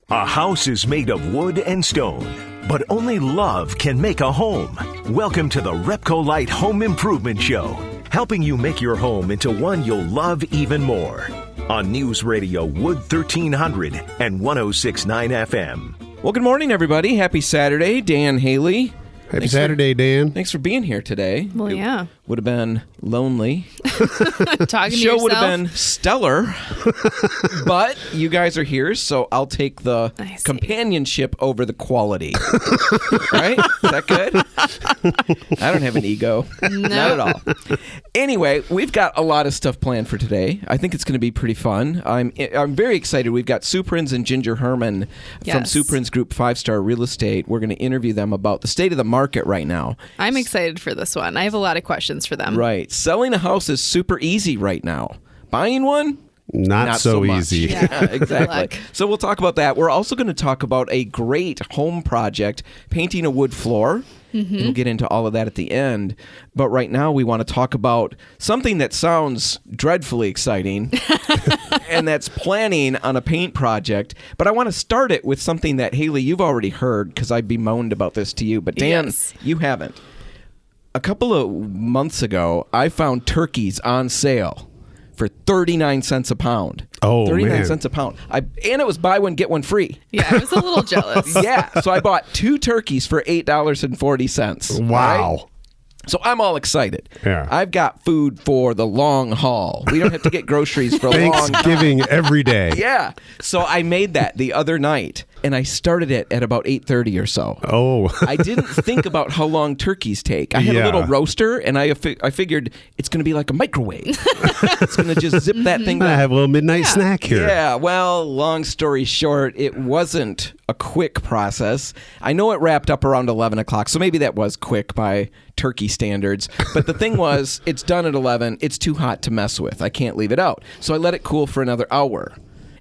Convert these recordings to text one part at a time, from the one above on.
A house is made of wood and stone, but only love can make a home. Welcome to the RepcoLite Home Improvement Show, helping you make your home into one you'll love even more. On News Radio Wood 1300 and 106.9 FM. Well, good morning, everybody. Happy Saturday. Dan Haley. Happy Saturday, Dan. Thanks for being here today. Well, yeah. Would have been lonely. Talking to Show yourself. would have been stellar. But you guys are here, so I'll take the companionship over the quality. Right? Is that good? I don't have an ego. No. Not at all. Anyway, we've got a lot of stuff planned for today. I think it's going to be pretty fun. I'm very excited. We've got Sue Prinz and Ginger Herman from Sue Prinz Group 5-Star Real Estate. We're going to interview them about the state of the market right now. I'm excited for this one. I have a lot of questions for them. Right. Selling a house is super easy right now. Buying one? Not so easy. Yeah, exactly. So we'll talk about that. We're also going to talk about a great home project, painting a wood floor. Mm-hmm. We'll get into all of that at the end. But right now we want to talk about something that sounds dreadfully exciting, and that's planning on a paint project. But I want to start it with something that, Haley, you've already heard, because I bemoaned about this to you. But Dan, you haven't. A couple of months ago, I found turkeys on sale for 39 cents a pound. Oh, 39 man. cents a pound. And it was buy one, get one free. Yeah, I was a little jealous. Yeah, so I bought 2 turkeys for $8.40. Wow. Right? So I'm all excited. Yeah. I've got food for the long haul. We don't have to get groceries for a long time. Thanksgiving every day. Yeah. So I made that the other night, and I started it at about 8:30 or so. Oh. I didn't think about how long turkeys take. I had a little roaster, and I figured it's going to be like a microwave. It's going to just zip that thing I down. have a little midnight snack here. Yeah, well, long story short, it wasn't a quick process. I know it wrapped up around 11 o'clock, so maybe that was quick by turkey standards. But the thing was, it's done at 11. It's too hot to mess with. I can't leave it out. So I let it cool for another hour.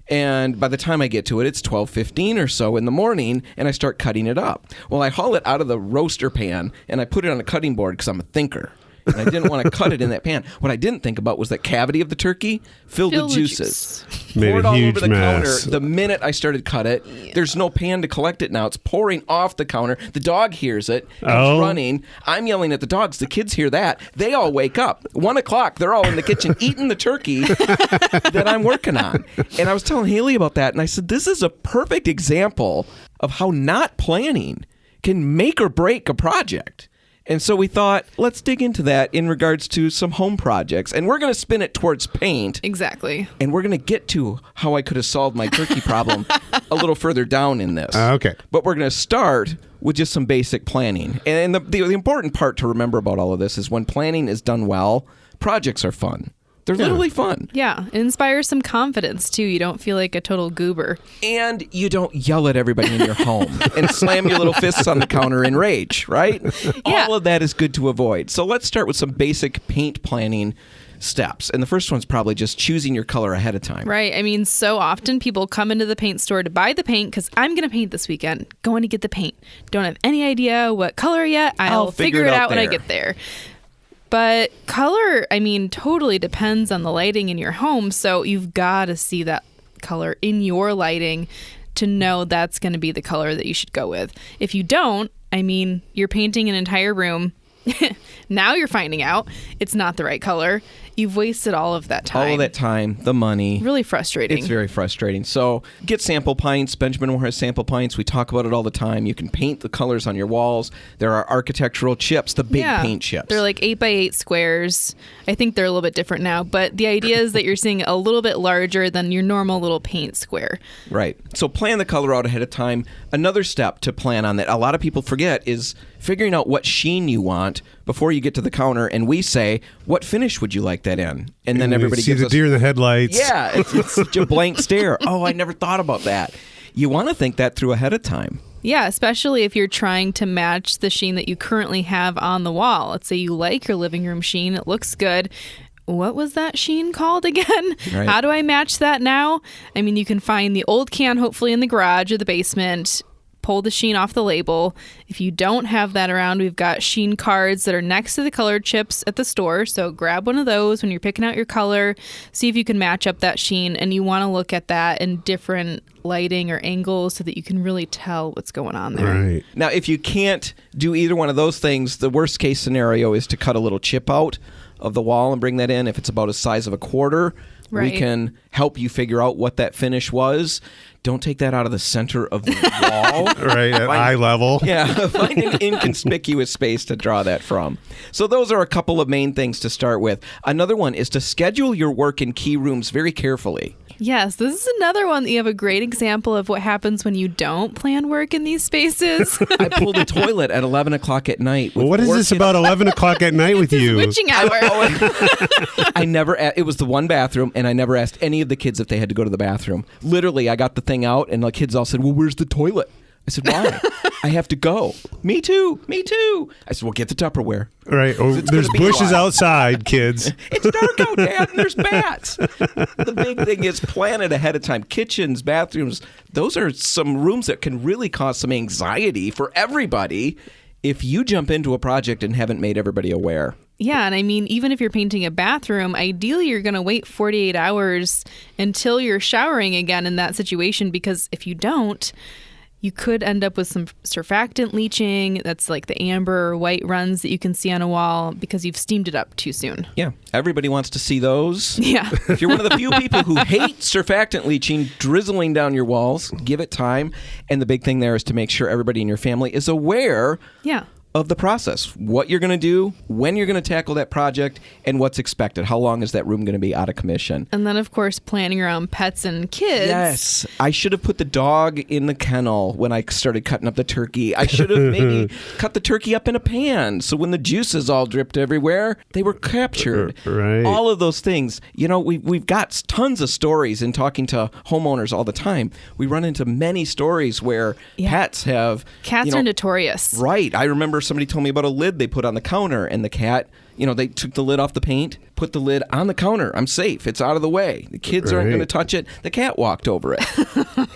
And by the time I get to it, it's 12:15 or so in the morning, and I start cutting it up. Well, I haul it out of the roaster pan, and I put it on a cutting board because I'm a thinker. And I didn't want to cut it in that pan. What I didn't think about was that cavity of the turkey filled with juices. Made Poured a all huge over the mess. counter the minute I started cut it. There's no pan to collect it now. It's pouring off the counter. The dog hears it. It's running. I'm yelling at the dogs. The kids hear that. They all wake up. 1 o'clock, they're all in the kitchen eating the turkey that I'm working on. And I was telling Haley about that, and I said, this is a perfect example of how not planning can make or break a project. And so we thought, let's dig into that in regards to some home projects. And we're going to spin it towards paint. Exactly. And we're going to get to how I could have solved my turkey problem a little further down in this. Okay. But we're going to start with just some basic planning. And the important part to remember about all of this is when planning is done well, projects are fun. They're literally fun. Yeah, it inspires some confidence, too. You don't feel like a total goober. And you don't yell at everybody in your home and slam your little fists on the counter in rage, right? Yeah. All of that is good to avoid. So let's start with some basic paint planning steps. And the first one's probably just choosing your color ahead of time. Right. I mean, so often people come into the paint store to buy the paint because I'm going to paint this weekend. Going to get the paint. Don't have any idea what color yet. I'll figure it out when I get there. But color, I mean, totally depends on the lighting in your home. So you've got to see that color in your lighting to know that's going to be the color that you should go with. If you don't, I mean, you're painting an entire room. Now you're finding out it's not the right color. You've wasted all of that time. All of that time, the money. Really frustrating. It's very frustrating. So get sample pints. Benjamin Moore has sample pints. We talk about it all the time. You can paint the colors on your walls. There are architectural chips, the big paint chips. They're like 8x8 squares. I think they're a little bit different now, but the idea is that you're seeing a little bit larger than your normal little paint square. Right. So plan the color out ahead of time. Another step to plan on that a lot of people forget is figuring out what sheen you want before you get to the counter, and we say, what finish would you like that in? And then everybody see gives the us, deer in the headlights. Yeah, it's such a blank stare. Oh, I never thought about that. You want to think that through ahead of time. Yeah, especially if you're trying to match the sheen that you currently have on the wall. Let's say you like your living room sheen. It looks good. What was that sheen called again? Right. How do I match that now? I mean, you can find the old can hopefully in the garage or the basement. pull the sheen off the label. If you don't have that around, we've got sheen cards that are next to the color chips at the store. So grab one of those when you're picking out your color. See if you can match up that sheen, and you want to look at that in different lighting or angles so that you can really tell what's going on there. Right. Now, if you can't do either one of those things, the worst case scenario is to cut a little chip out of the wall and bring that in. If it's about the size of a quarter, we can help you figure out what that finish was. Don't take that out of the center of the wall. Right, at eye level. Yeah, find an inconspicuous space to draw that from. So those are a couple of main things to start with. Another one is to schedule your work in key rooms very carefully. Yes, this is another one that you have a great example of what happens when you don't plan work in these spaces. I pulled a toilet at 11 o'clock at night. Well, what is this about 11 o'clock at night with you? Switching hour. I never. It was the one bathroom, and I never asked any of the kids if they had to go to the bathroom. Literally, I got the thing out, and the kids all said, "Well, where's the toilet?" I said, "Why?" "I have to go." "Me too. Me too." I said, "Well, get the Tupperware." Right. Oh, there's bushes outside, kids. It's dark out, Dad, and there's bats. The big thing is plan it ahead of time. Kitchens, bathrooms, those are some rooms that can really cause some anxiety for everybody if you jump into a project and haven't made everybody aware. Yeah, and I mean, even if you're painting a bathroom, ideally you're going to wait 48 hours until you're showering again in that situation, because if you don't, you could end up with some surfactant leaching. That's like the amber or white runs that you can see on a wall because you've steamed it up too soon. Yeah, everybody wants to see those. Yeah. If you're one of the few people who hate surfactant leaching drizzling down your walls, give it time. And the big thing there is to make sure everybody in your family is aware of the process, what you're going to do, when you're going to tackle that project, and what's expected. How long is that room going to be out of commission? And then, of course, planning around pets and kids. Yes. I should have put the dog in the kennel when I started cutting up the turkey. I should have maybe cut the turkey up in a pan so when the juices all dripped everywhere, they were captured. Right. All of those things. You know, we've got tons of stories in talking to homeowners all the time. We run into many stories where pets have... Cats are notorious. Right. I remember somebody told me about a lid they put on the counter, and the cat, they took the lid off the paint, put the lid on the counter. I'm safe. It's out of the way. The kids aren't going to touch it. The cat walked over it.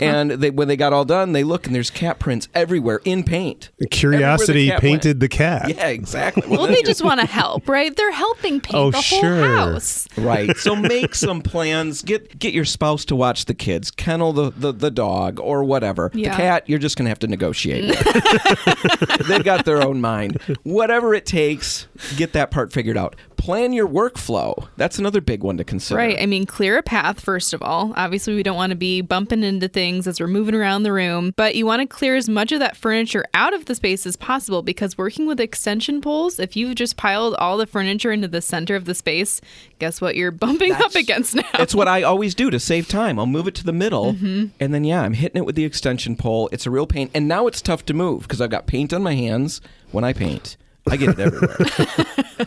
And when they got all done, they look, and there's cat prints everywhere in paint. Curiosity painted the cat. Yeah, exactly. Well, they just want to help, right? They're helping paint the whole house. Right. So make some plans. Get your spouse to watch the kids. Kennel the dog or whatever. Yeah. The cat, you're just going to have to negotiate with. They've got their own mind. Whatever it takes, get that part figured out. Plan your workflow. That's another big one to consider. Right. I mean, clear a path, first of all. Obviously, we don't want to be bumping into things as we're moving around the room, but you want to clear as much of that furniture out of the space as possible, because working with extension poles, if you've just piled all the furniture into the center of the space, guess what you're bumping up against now? That's what I always do to save time. I'll move it to the middle, and then, I'm hitting it with the extension pole. It's a real pain. And now it's tough to move because I've got paint on my hands when I paint. I get it everywhere.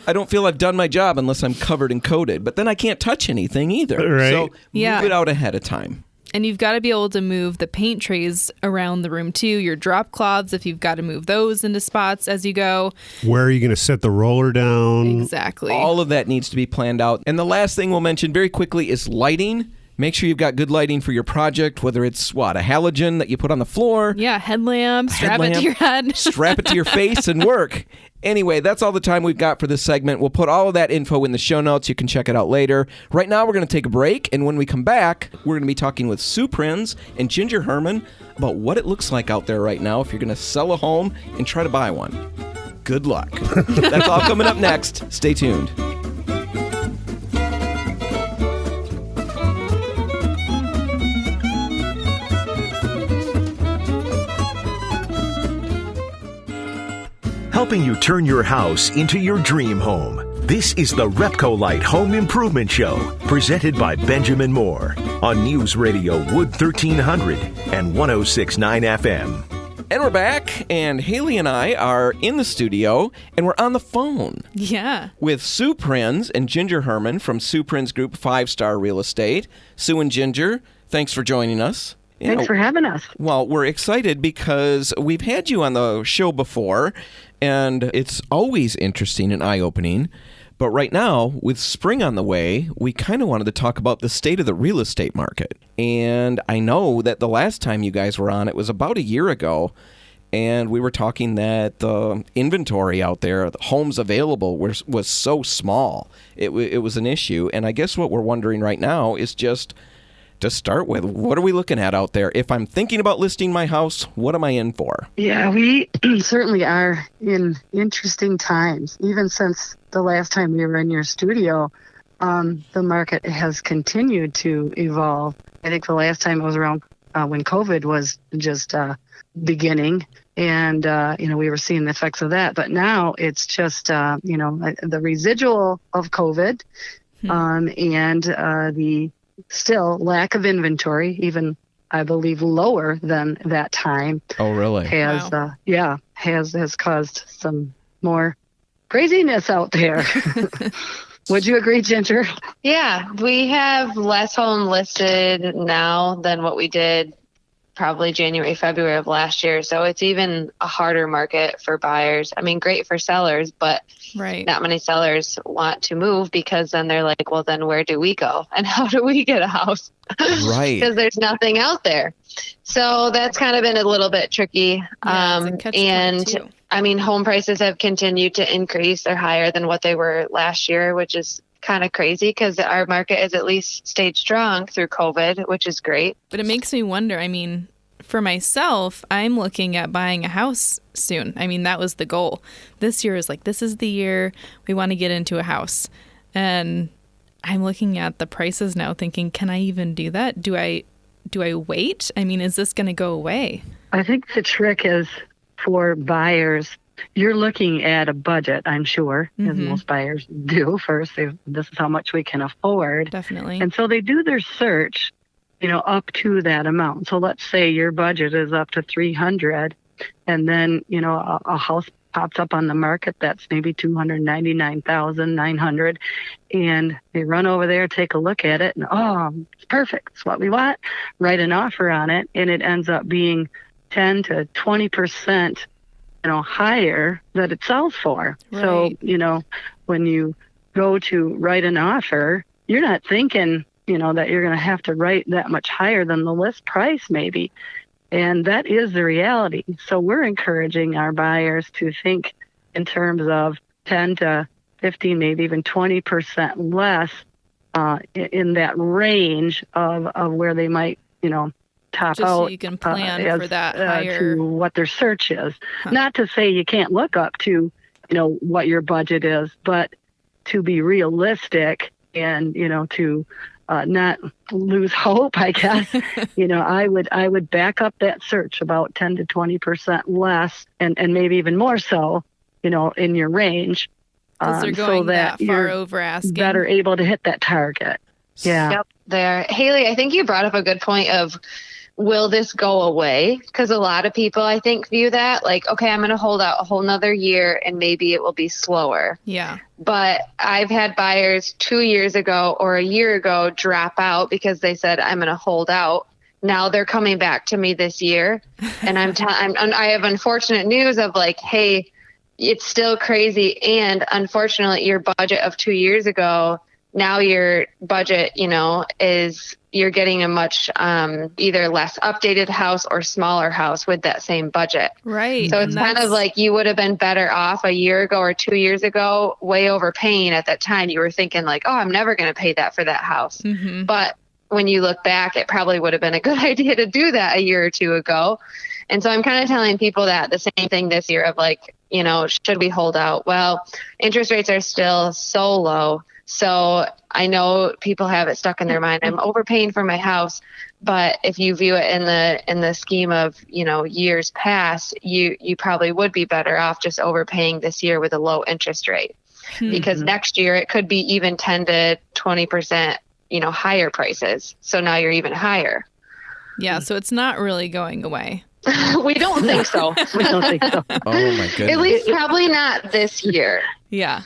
I don't feel I've done my job unless I'm covered and coated, but then I can't touch anything either. Right. So move it out ahead of time. And you've got to be able to move the paint trays around the room too. Your drop cloths, if you've got to move those into spots as you go. Where are you going to set the roller down? Exactly. All of that needs to be planned out. And the last thing we'll mention very quickly is lighting. Make sure you've got good lighting for your project, whether it's, a halogen that you put on the floor. Yeah, headlamp, strap it to your head. Strap it to your face and work. Anyway, that's all the time we've got for this segment. We'll put all of that info in the show notes. You can check it out later. Right now, we're going to take a break, and when we come back, we're going to be talking with Sue Prinz and Ginger Herman about what it looks like out there right now if you're going to sell a home and try to buy one. Good luck. That's all coming up next. Stay tuned. Helping you turn your house into your dream home. This is the RepcoLite Home Improvement Show, presented by Benjamin Moore on News Radio Wood 1300 and 106.9 FM. And we're back, and Haley and I are in the studio, and we're on the phone. Yeah. With Sue Prinz and Ginger Herman from Sue Prinz Group 5-Star Real Estate. Sue and Ginger, thanks for joining us. Thanks for having us. Well, we're excited because we've had you on the show before, and it's always interesting and eye-opening. But right now, with spring on the way, we kind of wanted to talk about the state of the real estate market. And I know that the last time you guys were on, it was about a year ago, and we were talking that the inventory out there, the homes available, was so small. It was an issue. And I guess what we're wondering right now is just to start with, what are we looking at out there? If I'm thinking about listing my house, what am I in for? Yeah, we certainly are in interesting times. Even since the last time we were in your studio, the market has continued to evolve. I think the last time it was around when COVID was just beginning, and we were seeing the effects of that. But now it's just the residual of COVID, and the still lack of inventory, even I believe lower than that time. Oh, really? Has caused some more craziness out there. Would you agree, Ginger? Yeah, we have less home listed now than what we did probably January, February of last year. So it's even a harder market for buyers. I mean, great for sellers, but not many sellers want to move because then they're like, well, then where do we go? And how do we get a house? Right. Because there's nothing out there. So that's kind of been a little bit tricky. And I mean, home prices have continued to increase. They're higher than what they were last year, which is kind of crazy because our market has at least stayed strong through COVID, which is great. But it makes me wonder, I mean, for myself, I'm looking at buying a house soon. I mean, that was the goal. This year is like, this is the year we want to get into a house. And I'm looking at the prices now thinking, can I even do that? Do I wait? I mean, is this going to go away? I think the trick is for buyers, you're looking at a budget, I'm sure, as most buyers do first. This is how much we can afford. Definitely. And so they do their search, up to that amount. So let's say your budget is up to $300, and then, a house pops up on the market that's maybe $299,900, and they run over there, take a look at it, and it's perfect. It's what we want. Write an offer on it, and it ends up being 10 to 20%, higher that it sells for. Right. So, when you go to write an offer, you're not thinking, that you're going to have to write that much higher than the list price maybe. And that is the reality. So we're encouraging our buyers to think in terms of 10 to 15, maybe even 20% less in that range of where they might, top Just out. So you can plan for that higher. To what their search is. Not to say you can't look up to, what your budget is, but to be realistic and, to not lose hope, I guess. I would back up that search about 10 to 20% less and maybe even more so, in your range. Because they're going so that far you're over asking. better able to hit that target. Yeah. Yep, there. Haley, I think you brought up a good point of, will this go away? Because a lot of people, I think, view that like, okay, I'm going to hold out a whole nother year and maybe it will be slower. Yeah. But I've had buyers 2 years ago or a year ago drop out because they said, I'm going to hold out. Now they're coming back to me this year. And I have unfortunate news of like, hey, it's still crazy. And unfortunately, your budget of 2 years ago, now your budget, is you're getting a much either less updated house or smaller house with that same budget. Right. So it's kind of like you would have been better off a year ago or 2 years ago, way overpaying at that time. You were thinking like, oh, I'm never going to pay that for that house. But when you look back, it probably would have been a good idea to do that a year or two ago. And so I'm kind of telling people that the same thing this year of like, should we hold out? Well, interest rates are still so low. So I know people have it stuck in their mind. I'm overpaying for my house, but if you view it in the scheme of, years past, you probably would be better off just overpaying this year with a low interest rate. Because next year it could be even 10 to 20%, higher prices. So now you're even higher. Yeah, so it's not really going away. We don't think so. We don't think so. Oh my goodness. At least probably not this year. Yeah.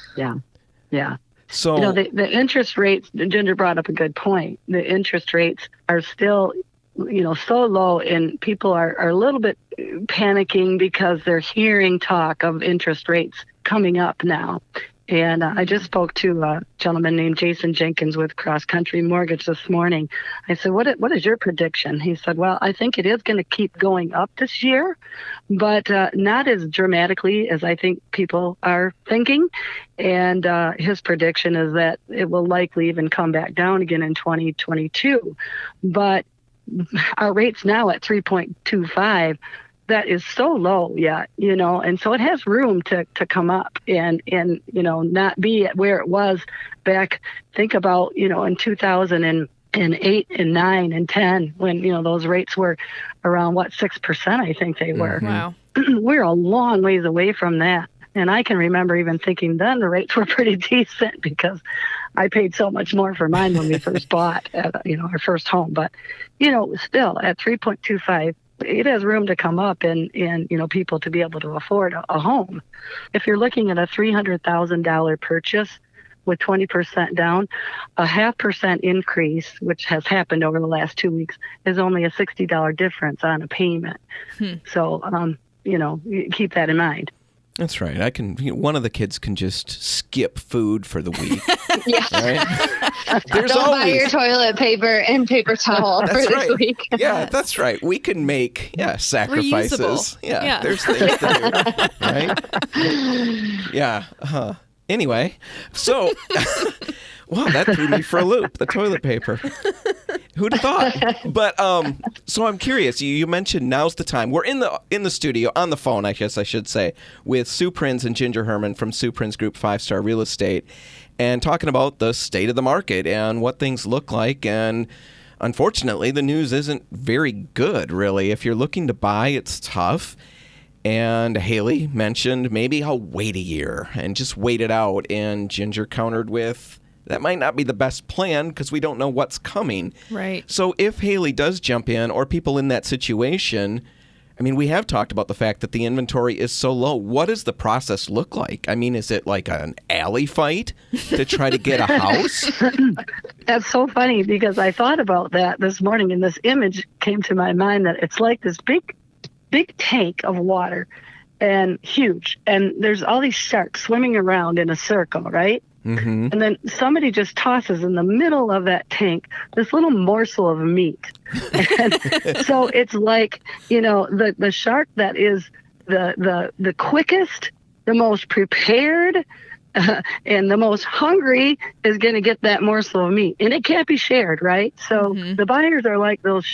Yeah. So the interest rates, Ginger brought up a good point. The interest rates are still, so low, and people are a little bit panicking because they're hearing talk of interest rates coming up now. And I just spoke to a gentleman named Jason Jenkins with Cross Country Mortgage this morning. I said, what is your prediction? He said, well, I think it is going to keep going up this year, but not as dramatically as I think people are thinking. And his prediction is that it will likely even come back down again in 2022. But our rate's now at 3.25. That is so low yet, and so it has room to come up and not be at where it was back. Think about, in 2008 and 9 and 10 when, those rates were around 6%, I think they were. Wow. We're a long ways away from that. And I can remember even thinking then the rates were pretty decent because I paid so much more for mine when we first bought, our first home. But, still at 3.25, it has room to come up and people to be able to afford a home. If you're looking at a $300,000 purchase with 20% down, a 0.5% increase, which has happened over the last 2 weeks, is only a $60 difference on a payment. So, you keep that in mind. That's right. One of the kids can just skip food for the week. Yeah. Right? Don't buy your toilet paper and paper towel for this week. Yeah, that's right. We can make sacrifices. Reusable. Yeah. There's things to do. Right? Yeah. Anyway, so wow, that threw me for a loop. The toilet paper. Who'd have thought? But so I'm curious. You mentioned now's the time. We're in the studio on the phone, I guess I should say, with Sue Prinz and Ginger Herman from Sue Prinz Group 5-Star Real Estate, and talking about the state of the market and what things look like. And unfortunately, the news isn't very good, really. If you're looking to buy, it's tough. And Haley mentioned maybe I'll wait a year and just wait it out. And Ginger countered with, that might not be the best plan because we don't know what's coming. Right. So if Haley does jump in, or people in that situation, I mean, we have talked about the fact that the inventory is so low. What does the process look like? I mean, is it like an alley fight to try to get a house? That's so funny because I thought about that this morning, and this image came to my mind that it's like this big tank of water, and huge. And there's all these sharks swimming around in a circle, right? Mm-hmm. And then somebody just tosses in the middle of that tank this little morsel of meat. And so it's like, the shark that is the quickest, the most prepared, and the most hungry is going to get that morsel of meat. And it can't be shared, right? So the buyers are like those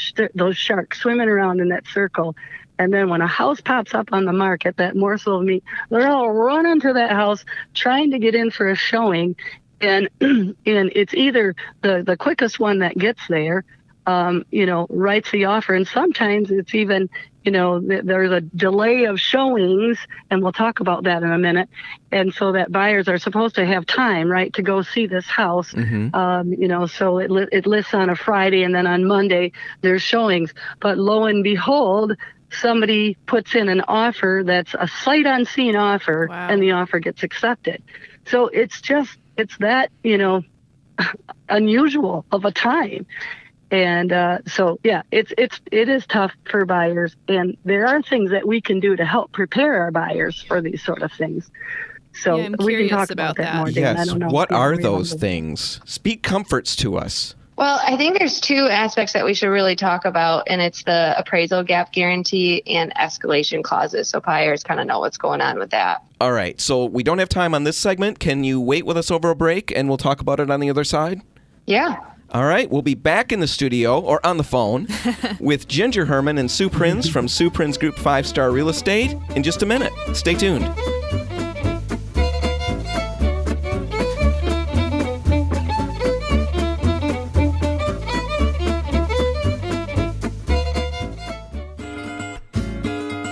sharks swimming around in that circle. And then when a house pops up on the market, that morsel of meat, they're all running to that house trying to get in for a showing. And it's either the quickest one that gets there, writes the offer. And sometimes it's even, there's a delay of showings, and we'll talk about that in a minute. And so that buyers are supposed to have time, right, to go see this house. So it lists on a Friday, and then on Monday there's showings. But lo and behold, somebody puts in an offer that's a sight unseen offer, wow, and the offer gets accepted. So it's that, unusual of a time. And it is tough for buyers. And there are things that we can do to help prepare our buyers for these sort of things. So we can talk about that more, Dan. Yes. I don't know. What are those things? Speak comforts to us. Well, I think there's two aspects that we should really talk about, and it's the appraisal gap guarantee and escalation clauses, so buyers kind of know what's going on with that. All right, so we don't have time on this segment. Can you wait with us over a break, and we'll talk about it on the other side? Yeah. All right, we'll be back in the studio, or on the phone, with Ginger Herman and Sue Prinz from Sue Prinz Group 5-Star Real Estate in just a minute. Stay tuned.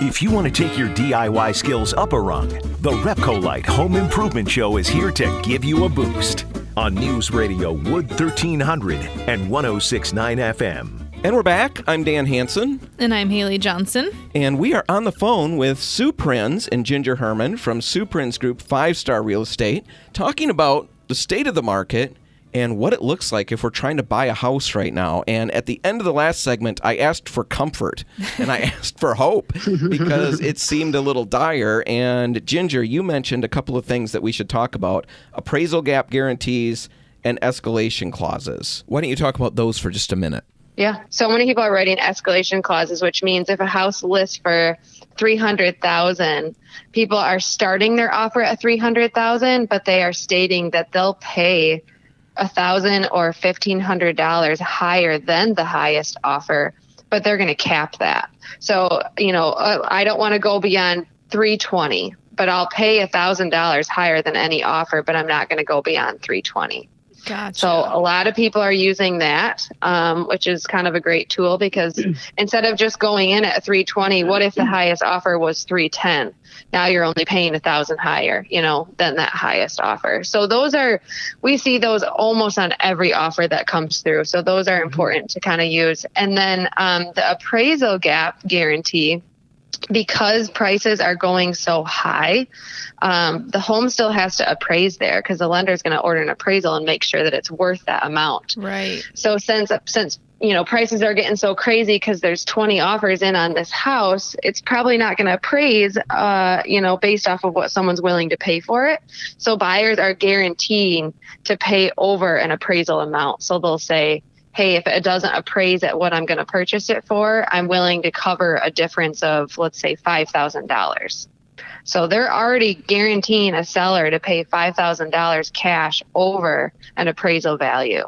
If you want to take your DIY skills up a rung, the RepcoLite Home Improvement Show is here to give you a boost on News Radio Wood 1300 and 106.9 FM. And we're back. I'm Dan Hansen. And I'm Haley Johnson. And we are on the phone with Sue Prinz and Ginger Herman from Sue Prinz Group 5-Star Real Estate, talking about the state of the market and what it looks like if we're trying to buy a house right now. And at the end of the last segment, I asked for comfort and I asked for hope because it seemed a little dire. And Ginger, you mentioned a couple of things that we should talk about: appraisal gap guarantees and escalation clauses. Why don't you talk about those for just a minute? Yeah. So many people are writing escalation clauses, which means if a house lists for $300,000, people are starting their offer at $300,000, but they are stating that they'll pay $1,000 or $1,500 higher than the highest offer, but they're going to cap that. So, I don't want to go beyond $320, but I'll pay $1,000 higher than any offer, but I'm not going to go beyond $320. Gotcha. So a lot of people are using that, which is kind of a great tool, because instead of just going in at $320, what if the highest offer was $310? Now you're only paying $1,000 higher, than that highest offer. So we see those almost on every offer that comes through. So those are important to kind of use. And then the appraisal gap guarantee, because prices are going so high, the home still has to appraise there, because the lender is going to order an appraisal and make sure that it's worth that amount. Right. So since prices are getting so crazy because there's 20 offers in on this house, it's probably not going to appraise, based off of what someone's willing to pay for it. So buyers are guaranteeing to pay over an appraisal amount. So they'll say, hey, if it doesn't appraise at what I'm going to purchase it for, I'm willing to cover a difference of, let's say, $5,000. So they're already guaranteeing a seller to pay $5,000 cash over an appraisal value.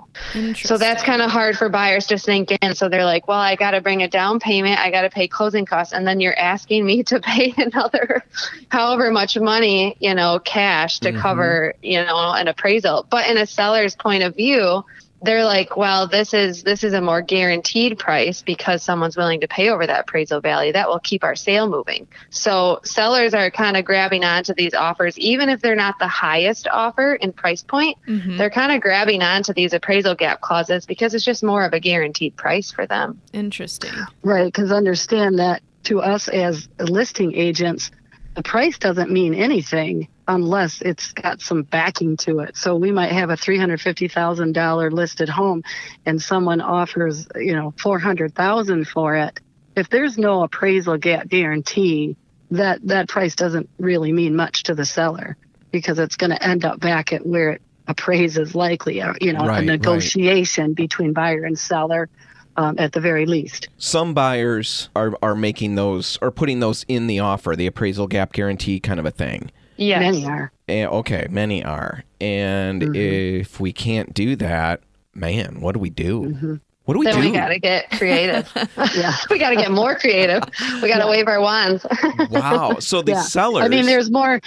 So that's kind of hard for buyers to sink in. So they're like, well, I got to bring a down payment. I got to pay closing costs. And then you're asking me to pay another however much money, cash to cover, an appraisal. But in a seller's point of view, they're like, well, this is a more guaranteed price because someone's willing to pay over that appraisal value. That will keep our sale moving. So sellers are kind of grabbing onto these offers, even if they're not the highest offer in price point. Mm-hmm. They're kind of grabbing onto these appraisal gap clauses because it's just more of a guaranteed price for them. Interesting. Right, because understand that to us as listing agents, the price doesn't mean anything unless it's got some backing to it. So we might have a $350,000 listed home and someone offers, $400,000 for it. If there's no appraisal gap guarantee, that price doesn't really mean much to the seller, because it's going to end up back at where it appraises likely, a negotiation between buyer and seller. At the very least. Some buyers are making those or putting those in the offer, the appraisal gap guarantee kind of a thing. Yes. Many are. Okay, many are. And if we can't do that, man, what do we do? Mm-hmm. What do we do? We got to get creative. Yeah. We got to get more creative. We got to wave our wands. Wow. So the sellers. I mean, there's more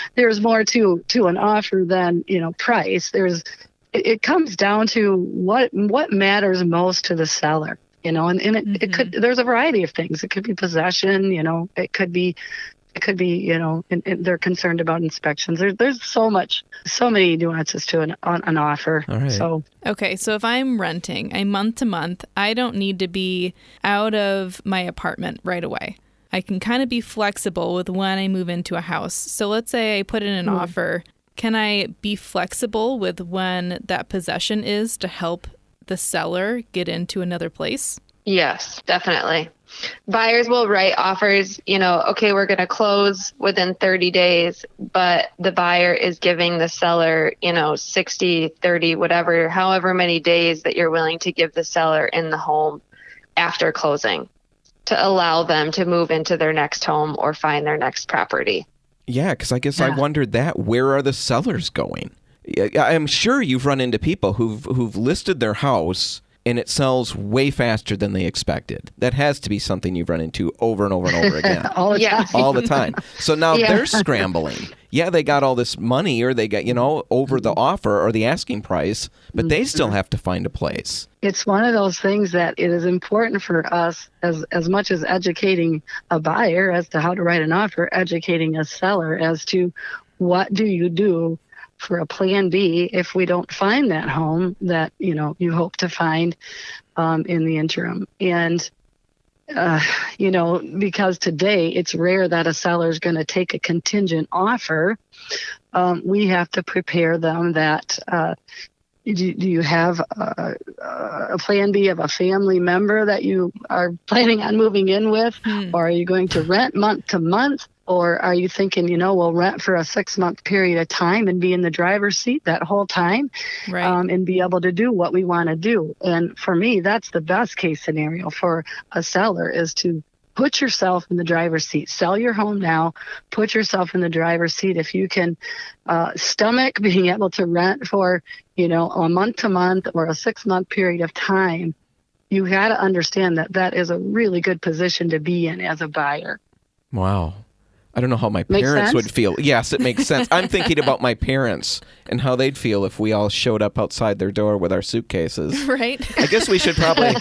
to an offer than, price. It comes down to what matters most to the seller. It could, there's a variety of things. It could be possession, it could be, and they're concerned about inspections. There's so many nuances to an offer. All right. So, okay. So if I'm renting a month to month, I don't need to be out of my apartment right away. I can kind of be flexible with when I move into a house. So let's say I put in an offer. Can I be flexible with when that possession is to help the seller get into another place? Yes, definitely. Buyers will write offers, okay, we're going to close within 30 days, but the buyer is giving the seller, 60, 30, whatever, however many days that you're willing to give the seller in the home after closing to allow them to move into their next home or find their next property. Yeah, because I guess I wondered that. Where are the sellers going? I'm sure you've run into people who've listed their house and it sells way faster than they expected. That has to be something you've run into over and over and over again. All the time. So now they're scrambling. Yeah, they got all this money, or they got, over the offer or the asking price, but they still have to find a place. It's one of those things that it is important for us, as much as educating a buyer as to how to write an offer, educating a seller as to what do you do for a plan B if we don't find that home that, you hope to find in the interim. And, because today it's rare that a seller is going to take a contingent offer. We have to prepare them that do you have a plan B of a family member that you are planning on moving in with? Or are you going to rent month to month? Or are you thinking, we'll rent for a 6-month period of time and be in the driver's seat that whole time, and be able to do what we want to do? And for me, that's the best case scenario for a seller, is to put yourself in the driver's seat. Sell your home now, put yourself in the driver's seat. If you can stomach being able to rent for, a month to month or a 6-month period of time, you got to understand that is a really good position to be in as a buyer. Wow. I don't know how my parents would feel. Yes, it makes sense. I'm thinking about my parents and how they'd feel if we all showed up outside their door with our suitcases. Right. I guess we should probably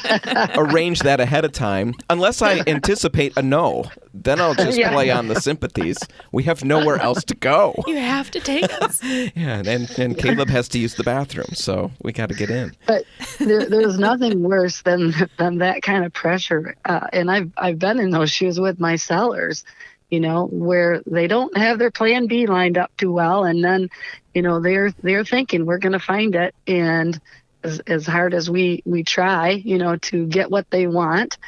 arrange that ahead of time. Unless I anticipate a no, then I'll just play on the sympathies. We have nowhere else to go. You have to take us. Yeah, and Caleb has to use the bathroom, so we got to get in. But there's nothing worse than that kind of pressure. And I've been in those shoes with my sellers, where they don't have their plan B lined up too well. And then, they're thinking we're going to find it. And as hard as we try, to get what they want,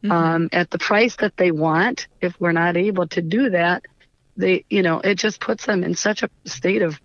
at the price that they want, if we're not able to do that, it just puts them in such a state of,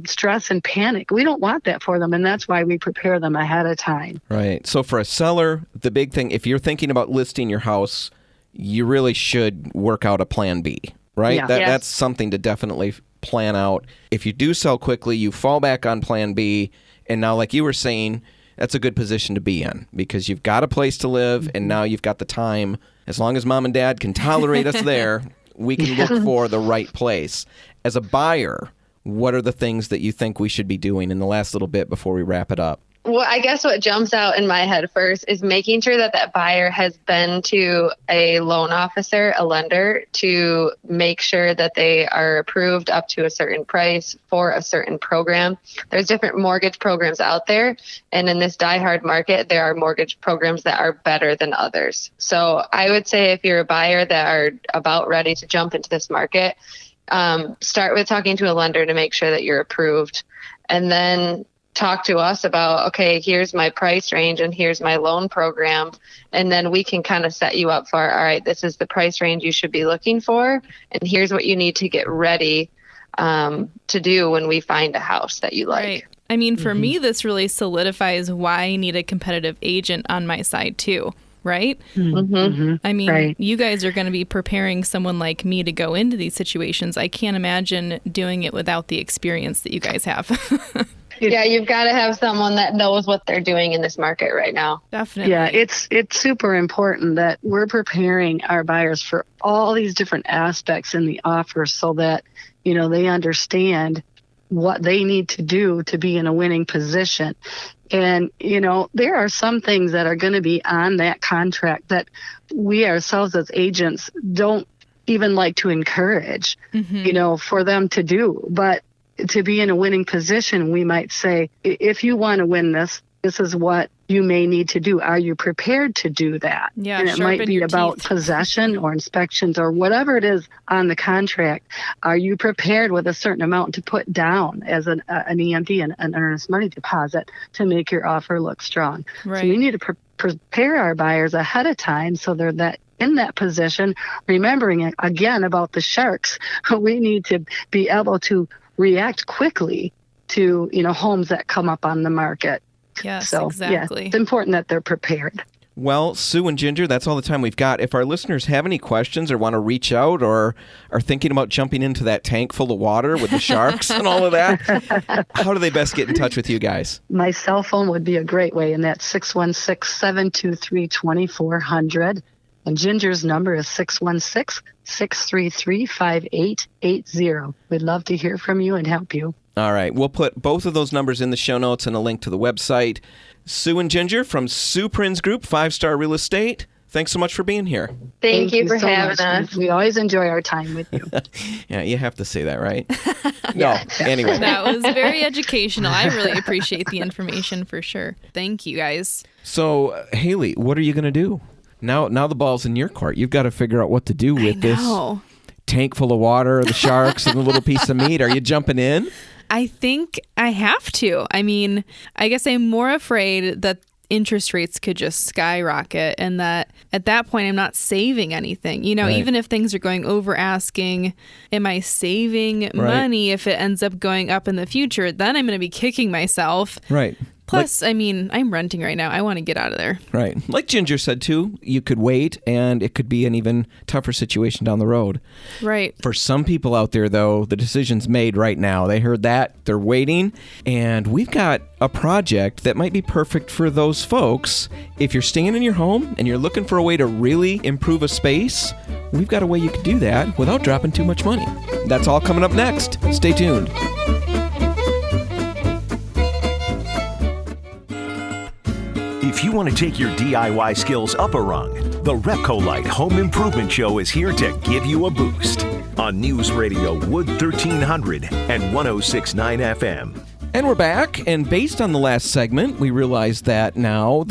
stress and panic. We don't want that for them. And that's why we prepare them ahead of time. Right. So for a seller, the big thing, if you're thinking about listing your house, you really should work out a plan B, right? Yeah. That's something to definitely plan out. If you do sell quickly, you fall back on plan B. And now, like you were saying, that's a good position to be in because you've got a place to live and now you've got the time. As long as mom and dad can tolerate us there, we can look for the right place. As a buyer, what are the things that you think we should be doing in the last little bit before we wrap it up? Well, I guess what jumps out in my head first is making sure that buyer has been to a loan officer, a lender, to make sure that they are approved up to a certain price for a certain program. There's different mortgage programs out there. And in this diehard market, there are mortgage programs that are better than others. So I would say if you're a buyer that are about ready to jump into this market, start with talking to a lender to make sure that you're approved. And then talk to us about, okay, here's my price range and here's my loan program. And then we can kind of set you up for, all right, this is the price range you should be looking for. And here's what you need to get ready to do when we find a house that you like. Right. I mean, for me, this really solidifies why I need a competitive agent on my side too. Right? I mean, you guys are going to be preparing someone like me to go into these situations. I can't imagine doing it without the experience that you guys have. Yeah, you've got to have someone that knows what they're doing in this market right now. Definitely. Yeah, it's super important that we're preparing our buyers for all these different aspects in the offer so that, they understand what they need to do to be in a winning position. And, there are some things that are going to be on that contract that we ourselves as agents don't even like to encourage, for them to do. But to be in a winning position, we might say, if you want to win this, this is what you may need to do. Are you prepared to do that? Yeah, and it might be about possession or inspections or whatever it is on the contract. Are you prepared with a certain amount to put down as an EMD, an earnest money deposit, to make your offer look strong? Right. So we need to prepare our buyers ahead of time so they're in that position, remembering again about the sharks. We need to be able to react quickly to, homes that come up on the market. Yes, so, exactly. Yeah, it's important that they're prepared. Well, Sue and Ginger, that's all the time we've got. If our listeners have any questions or want to reach out or are thinking about jumping into that tank full of water with the sharks and all of that, how do they best get in touch with you guys? My cell phone would be a great way, and that's 616-723-2400. And Ginger's number is 616-633-5880. We'd love to hear from you and help you. All right. We'll put both of those numbers in the show notes and a link to the website. Sue and Ginger from Sue Prinz Group, 5-Star Real Estate. Thanks so much for being here. Thank you for so having much. us. We always enjoy our time with you. Yeah, you have to say that, right? No. Anyway. That was very educational. I really appreciate the information for sure. Thank you, guys. So, Haley, what are you going to do? Now the ball's in your court. You've got to figure out what to do with this tank full of water, the sharks, and the little piece of meat. Are you jumping in? I think I have to. I mean, I guess I'm more afraid that interest rates could just skyrocket, and that at that point I'm not saving anything. You know, Right. even if things are going over asking, am I saving money if it ends up going up in the future? Then I'm going to be kicking myself. Right. Plus, I mean, I'm renting right now. I want to get out of there. Right. Like Ginger said, too, you could wait, and it could be an even tougher situation down the road. Right. For some people out there, though, the decision's made right now. They heard that. They're waiting. And we've got a project that might be perfect for those folks. If you're staying in your home and you're looking for a way to really improve a space, we've got a way you can do that without dropping too much money. That's all coming up next. Stay tuned. If you want to take your DIY skills up a rung, the RepcoLite Home Improvement Show is here to give you a boost on News Radio Wood 1300 and 106.9 FM. And we're back, and based on the last segment, we realized that now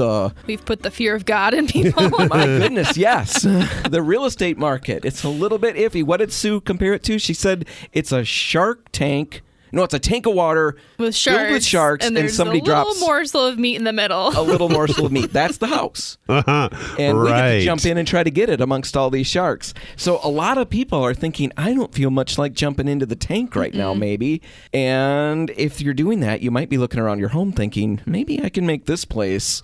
We've put the fear of God in people. my goodness, yes, the real estate market, it's a little bit iffy. What did Sue compare it to? She said it's a shark tank. No, it's a tank of water with sharks, filled with sharks, and there's somebody a little drops morsel of meat in the middle. a little morsel of meat. That's the house. And we get to jump in and try to get it amongst all these sharks. So a lot of people are thinking, I don't feel much like jumping into the tank right now, maybe. And if you're doing that, you might be looking around your home thinking, maybe I can make this place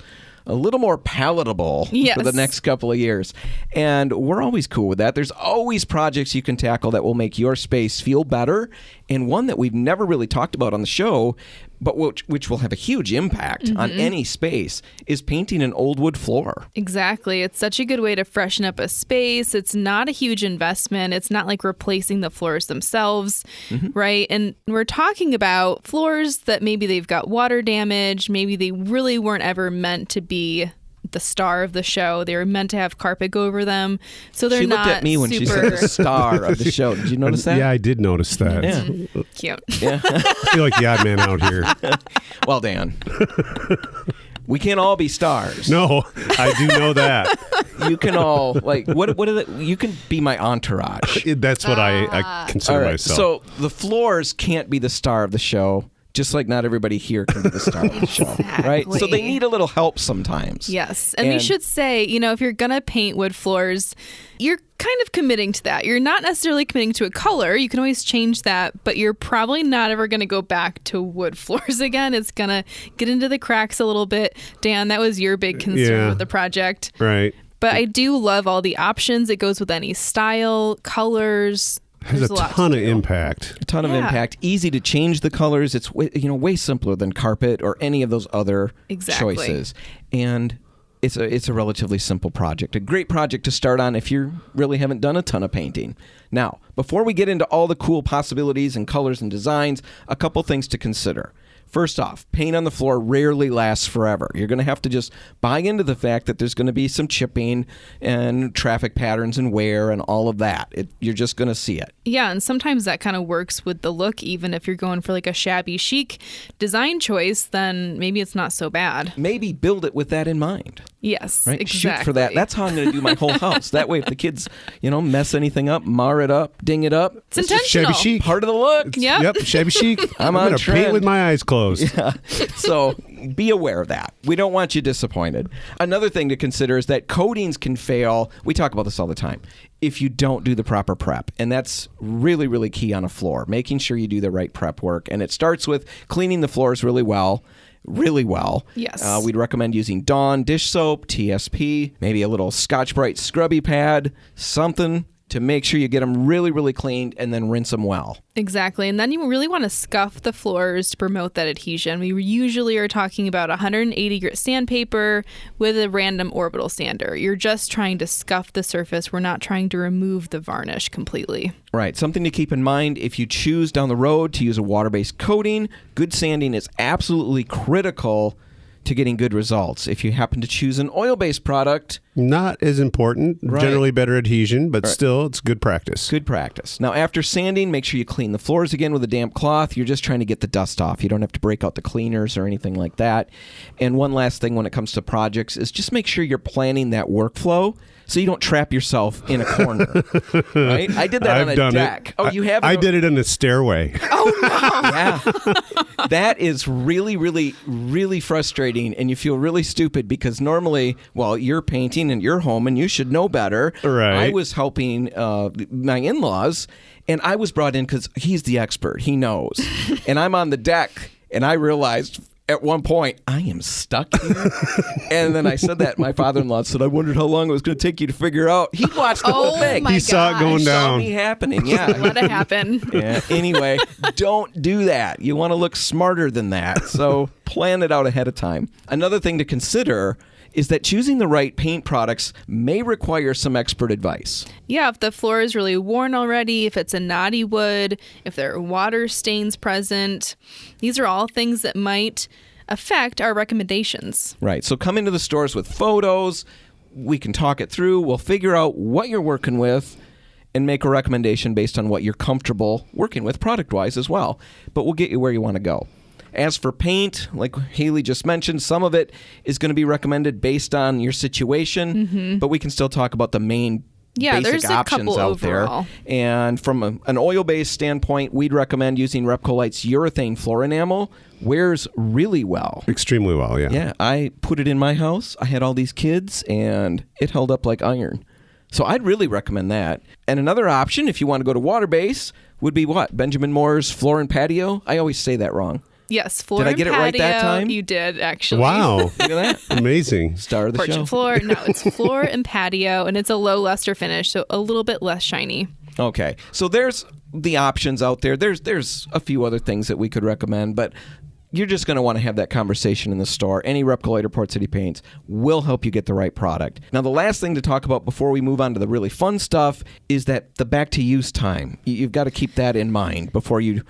a little more palatable for the next couple of years. And we're always cool with that. There's always projects you can tackle that will make your space feel better. And one that we've never really talked about on the show, but which will have a huge impact on any space, is painting an old wood floor. Exactly. It's such a good way to freshen up a space. It's not a huge investment. It's not like replacing the floors themselves, right? And we're talking about floors that maybe they've got water damage. Maybe they really weren't ever meant to be the star of the show. They were meant to have carpet go over them. So they're not She looked at me when she said the star of the show. Did you notice that? Yeah, I did notice that. Yeah. Cute. Yeah. I feel like the odd man out here. Well, Dan, we can't all be stars. No, I do know that. You can all, like, what is it? You can be my entourage. That's what I consider All right, myself. so the floors can't be the star of the show, just like not everybody here can be the star of the show, right? So they need a little help sometimes. Yes. And we should say, you know, if you're going to paint wood floors, you're kind of committing to that. You're not necessarily committing to a color. You can always change that, but you're probably not ever going to go back to wood floors again. It's going to get into the cracks a little bit. Dan, that was your big concern with the project. Right. But I do love all the options. It goes with any style, colors. Has a ton of impact. A ton of impact. Easy to change the colors. It's way simpler than carpet or any of those other choices. And it's a relatively simple project. A great project to start on if you really haven't done a ton of painting. Now, before we get into all the cool possibilities and colors and designs, a couple things to consider. First off, paint on the floor rarely lasts forever. You're going to have to just buy into the fact that there's going to be some chipping and traffic patterns and wear and all of that. You're just going to see it. Yeah, and sometimes that kind of works with the look. Even if you're going for like a shabby chic design choice, then maybe it's not so bad. Maybe build it with that in mind. Yes, right? exactly. Shoot for that. That's how I'm going to do my whole house. That way, if the kids, mess anything up, mar it up, ding it up, it's intentional. Shabby chic. Part of the look. Yep, shabby chic. I'm going on to trend. paint with my eyes closed. Yeah. So be aware of that. We don't want you disappointed. Another thing to consider is that coatings can fail. We talk about this all the time. If you don't do the proper prep. And that's really, really key on a floor, making sure you do the right prep work. And it starts with cleaning the floors really well. Yes. We'd recommend using Dawn dish soap, TSP, maybe a little Scotch-Brite scrubby pad, something to make sure you get them really, really cleaned and then rinse them well. Exactly. And then you really want to scuff the floors to promote that adhesion. We usually are talking about 180 grit sandpaper with a random orbital sander. You're just trying to scuff the surface. We're not trying to remove the varnish completely. Right. Something to keep in mind, if you choose down the road to use a water-based coating, good sanding is absolutely critical to getting good results. If you happen to choose an oil-based product, not as important. Right. Generally better adhesion, but still, it's good practice. Good practice. Now, after sanding, make sure you clean the floors again with a damp cloth. You're just trying to get the dust off. You don't have to break out the cleaners or anything like that. And one last thing when it comes to projects is just make sure you're planning that workflow so you don't trap yourself in a corner. Right? I did that on a deck. Oh, you have? I did it in a stairway. Oh, no. Yeah. That is really, really, really frustrating, and you feel really stupid because normally, well, you're painting in your home and you should know better. Right. I was helping my in-laws, and I was brought in because he's the expert. He knows. And I'm on the deck, and I realized at one point, I am stuck here. And then I said that. My father-in-law said, I wondered how long it was going to take you to figure out. He watched the whole thing. My He saw it going He saw down. me happening. Yeah. Let it happen. Yeah. Anyway, don't do that. You want to look smarter than that. So plan it out ahead of time. Another thing to consider is that choosing the right paint products may require some expert advice. Yeah, if the floor is really worn already, if it's a knotty wood, if there are water stains present, these are all things that might affect our recommendations. Right. So come into the stores with photos. We can talk it through. We'll figure out what you're working with and make a recommendation based on what you're comfortable working with product-wise as well. But we'll get you where you want to go. As for paint, like Haley just mentioned, some of it is going to be recommended based on your situation, but we can still talk about the main basic there's a options couple out overall. there. And from an oil-based standpoint, we'd recommend using RepcoLite's urethane floor enamel. Wears really well. Extremely well, yeah. Yeah, I put it in my house. I had all these kids, and it held up like iron. So I'd really recommend that. And another option, if you want to go to water-based, would be what? Benjamin Moore's Floor and Patio? I always say that wrong. Yes, floor Did I and get it patio. right that time? You did, actually. Wow. Look at that. Amazing. Star of the Porch show. and floor. No, it's floor and patio, and it's a low luster finish, so a little bit less shiny. Okay. So there's the options out there. There's a few other things that we could recommend, but you're just going to want to have that conversation in the store. Any RepcoLite or Port City Paints will help you get the right product. Now, the last thing to talk about before we move on to the really fun stuff is that the back-to-use time. You've got to keep that in mind before you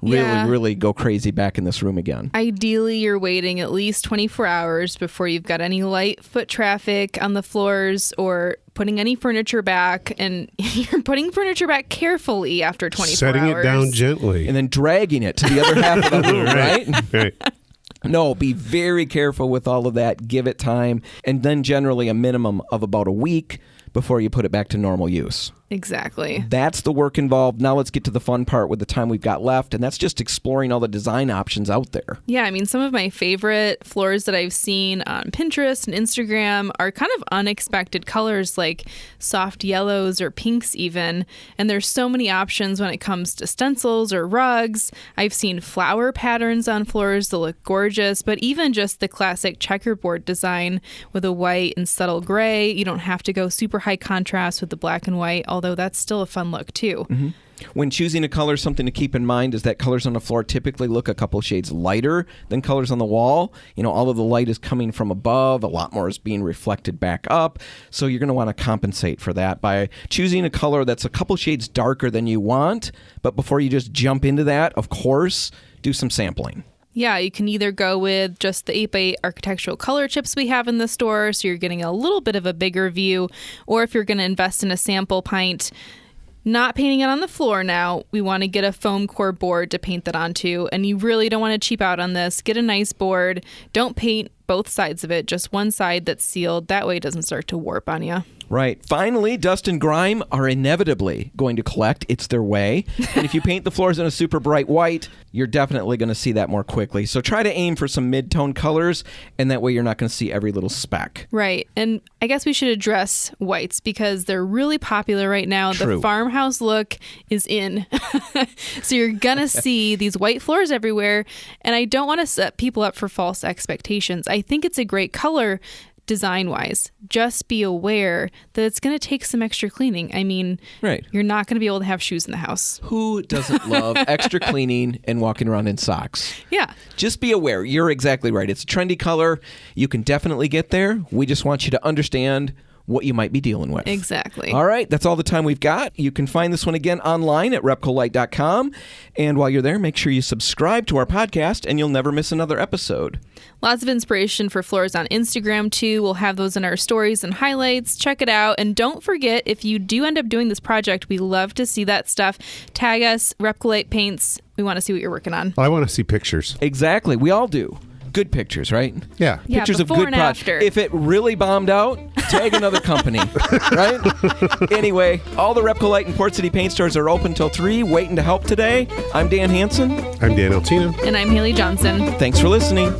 really go crazy back in this room again. Ideally, you're waiting at least 24 hours before you've got any light foot traffic on the floors or putting any furniture back. And you're putting furniture back carefully after 24 hours. Setting it down gently. And then dragging it to the other half of the room, right? Right. No, be very careful with all of that. Give it time. And then generally a minimum of about a week before you put it back to normal use. Exactly. That's the work involved. Now let's get to the fun part with the time we've got left, and that's just exploring all the design options out there. Yeah, I mean, some of my favorite floors that I've seen on Pinterest and Instagram are kind of unexpected colors like soft yellows or pinks even. And there's so many options when it comes to stencils or rugs. I've seen flower patterns on floors that look gorgeous, but even just the classic checkerboard design with a white and subtle gray. You don't have to go super high contrast with the black and white, although that's still a fun look too. Mm-hmm. When choosing a color, something to keep in mind is that colors on the floor typically look a couple shades lighter than colors on the wall. You know, all of the light is coming from above, a lot more is being reflected back up. So you're going to want to compensate for that by choosing a color that's a couple shades darker than you want. But before you just jump into that, of course, do some sampling. Yeah, you can either go with just the 8x8 architectural color chips we have in the store, so you're getting a little bit of a bigger view, or if you're going to invest in a sample pint, not painting it on the floor now, we want to get a foam core board to paint that onto, and you really don't want to cheap out on this. Get a nice board. Don't paint both sides of it, just one side that's sealed. That way it doesn't start to warp on you. Right. Finally, dust and grime are inevitably going to collect. It's their way. And if you paint the floors in a super bright white, you're definitely going to see that more quickly. So try to aim for some mid-tone colors, and that way you're not going to see every little speck. Right. And I guess we should address whites because they're really popular right now. True. The farmhouse look is in. So you're going to see these white floors everywhere. And I don't want to set people up for false expectations. I think it's a great color design-wise. Just be aware that it's going to take some extra cleaning. I mean, right. You're not going to be able to have shoes in the house. Who doesn't love extra cleaning and walking around in socks? Yeah. Just be aware. You're exactly right. It's a trendy color. You can definitely get there. We just want you to understand what you might be dealing with. Exactly. All right, that's all the time we've got. You can find this one again online at RepcoLite.com. And while you're there, make sure you subscribe to our podcast and you'll never miss another episode. Lots of inspiration for floors on Instagram, too. We'll have those in our stories and highlights. Check it out. And don't forget, if you do end up doing this project, we love to see that stuff. Tag us, RepcoLite Paints. We want to see what you're working on. I want to see pictures. Exactly. We all do. Good pictures, right? Yeah. Yeah, Pictures of before good and after. If it really bombed out, Tag another company, right? Anyway, all the RepcoLite and Port City paint stores are open till 3, waiting to help today. I'm Dan Hansen. I'm Dan Altina. And I'm Haley Johnson. Thanks for listening.